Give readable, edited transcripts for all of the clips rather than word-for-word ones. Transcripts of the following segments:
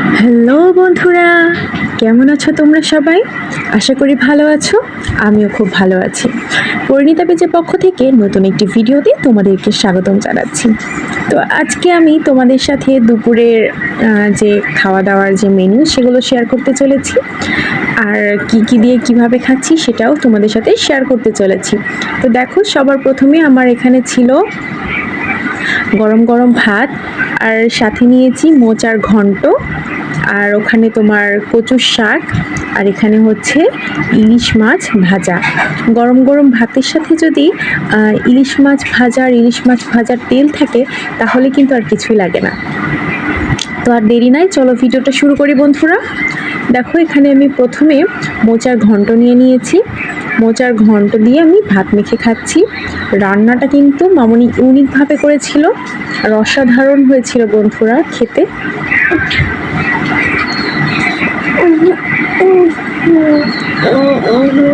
Hello বন্ধুরা, কেমন আছো তোমরা সবাই? আশা করি ভালো আছো। আমিও খুব ভালো আছি। পরিণীতা পেজের পক্ষ থেকে নতুন একটি ভিডিওতে তোমাদেরকে স্বাগতম জানাচ্ছি। তো আজকে আমি তোমাদের সাথে দুপুরের যে খাওয়া দাওয়ার যে মেনু সেগুলো শেয়ার করতে চলেছি, আর কি কি দিয়ে কিভাবে খাচ্ছি সেটাও তোমাদের সাথে শেয়ার করতে চলেছি। তো দেখো, সবার প্রথমে আমার এখানে ছিল গরম গরম ভাত, আর সাথে নিয়েছি মোচার ঘন্ট, আর ওখানে তোমার কচুর শাক, আর এখানে হচ্ছে ইলিশ মাছ ভাজা। গরম গরম ভাতের সাথে যদি ইলিশ মাছ ভাজা আর ইলিশ মাছ ভাজার তেল থাকে তাহলে কিন্তু আর কিছুই লাগে না। তো আর দেরি নাই, চলো ভিডিওটা শুরু করি বন্ধুরা। দেখো, এখানে আমি প্রথমে মোচার ঘন্ট নিয়ে নিয়েছি। মোচার ঘন্ট দিয়ে আমি ভাত মেখে খাচ্ছি। রান্নাটা কিন্তু মামনি ইউনিকভাবে করেছিল, আর অসাধারণ হয়েছিল বন্ধুরা খেতে।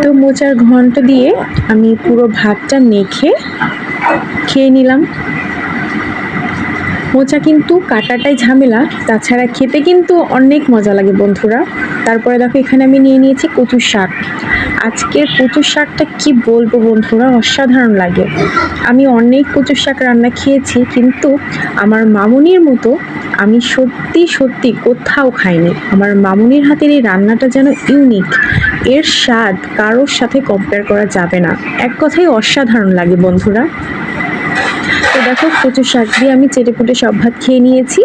তো মোচার ঘন্ট দিয়ে আমি পুরো ভাতটা মেখে খেয়ে নিলাম। মোচা কিন্তু কাটাটাই ঝামেলা, তাছাড়া খেতে কিন্তু অনেক মজা লাগে বন্ধুরা। তারপরে দেখো, এখানে আমি নিয়ে নিয়েছি কচুর শাক। আজকের কচুর শাকটা কি বলবো বন্ধুরা, অসাধারণ লাগে। আমি অনেক কচুর শাক রান্না খেয়েছি, কিন্তু আমার মামুনির মতো আমি সত্যি সত্যি কোথাও খাইনি। আমার মামুনির হাতের এই রান্নাটা যেন ইউনিক, এর স্বাদ কারোর সাথে কম্পেয়ার করা যাবে না। এক কথায় অসাধারণ লাগে বন্ধুরা। তো দেখো, কচুর শাক দিয়ে আমি চেটেপুটে সব ভাত খেয়ে নিয়েছি।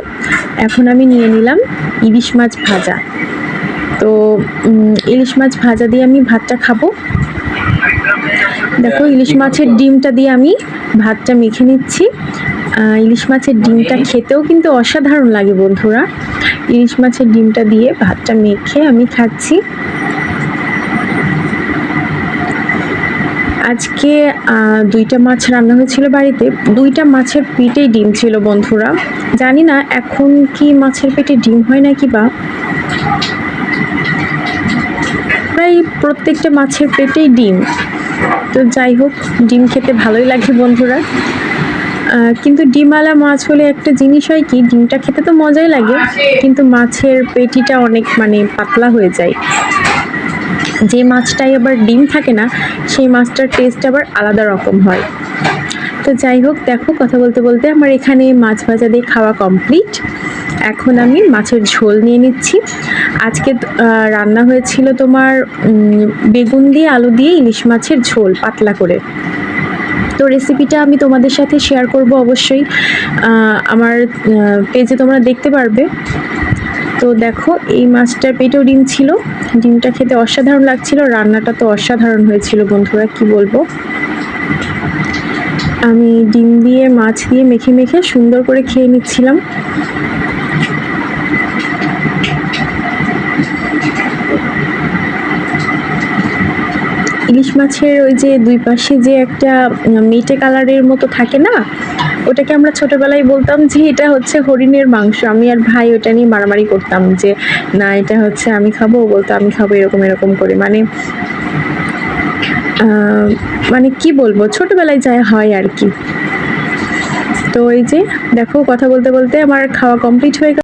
এখন আমি নিয়ে নিলাম ইলিশ মাছ ভাজা। তো ইলিশ মাছ ভাজা দিয়ে আমি ভাতটা খাবো। দেখো, ইলিশ মাছের ডিমটা দিয়ে আমি ভাতটা মেখে নিচ্ছি। ইলিশ মাছের ডিমটা খেতেও কিন্তু অসাধারণ লাগে বন্ধুরা। ইলিশ মাছের ডিমটা দিয়ে ভাতটা মেখে আমি খাচ্ছি। আজকে দুইটা মাছ রান্না হয়েছিল বাড়িতে। দুইটা মাছের পেটেই ডিম ছিল বন্ধুরা। জানি না এখন কি মাছের পেটে ডিম হয় নাকি, বা প্রায় প্রত্যেকটা মাছের পেটেই ডিম। তো যাই হোক, ডিম খেতে ভালোই লাগে বন্ধুরা। কিন্তু ডিমওয়ালা মাছ হলে একটা জিনিস হয় কি, ডিমটা খেতে তো মজাই লাগে, কিন্তু মাছের পেটিটা অনেক পাতলা হয়ে যায়। যে মাছটাই আবার ডিম থাকে না, সেই মাছটার টেস্ট আবার আলাদা রকম হয়। তো যাই হোক, দেখো কথা বলতে বলতে আমার এখানে মাছ ভাজা দিয়ে খাওয়া কমপ্লিট। এখন আমি মাছের ঝোল নিয়ে নিচ্ছি। আজকে রান্না হয়েছিল তোমার বেগুন দিয়ে আলু দিয়ে ইলিশ মাছের ঝোল পাতলা করে। তো রেসিপিটা আমি তোমাদের সাথে শেয়ার করব অবশ্যই, আমার পেজে তোমরা দেখতে পারবে। তো দেখো, এই মাছটার পেটেও ডিম ছিল। ডিমটা খেতে অসাধারণ লাগছিল, রান্নাটা তো অসাধারণ হয়েছিল বন্ধুরা, কি বলবো। আমি ডিম দিয়ে মাছ দিয়ে মেখে মেখে সুন্দর করে খেয়ে নিচ্ছিলাম। ইলিশ মাছের ওই যে দুই পাশে যে একটা মেটে কালারের মতো থাকে না, ওটাকে আমরা ছোটবেলায় বলতাম যে এটা হচ্ছে হরিণের মাংস। আমি আর ভাই ওটা নিয়ে মারামারি করতাম যে না, এটা হচ্ছে আমি খাবো, ও বলতো আমি খাবো, এরকম এরকম করে। মানে কি বলবো, ছোটবেলায় যা হয় আর কি। তো এই যে দেখো, কথা বলতে বলতে আমার খাওয়া কমপ্লিট হয়ে গেল।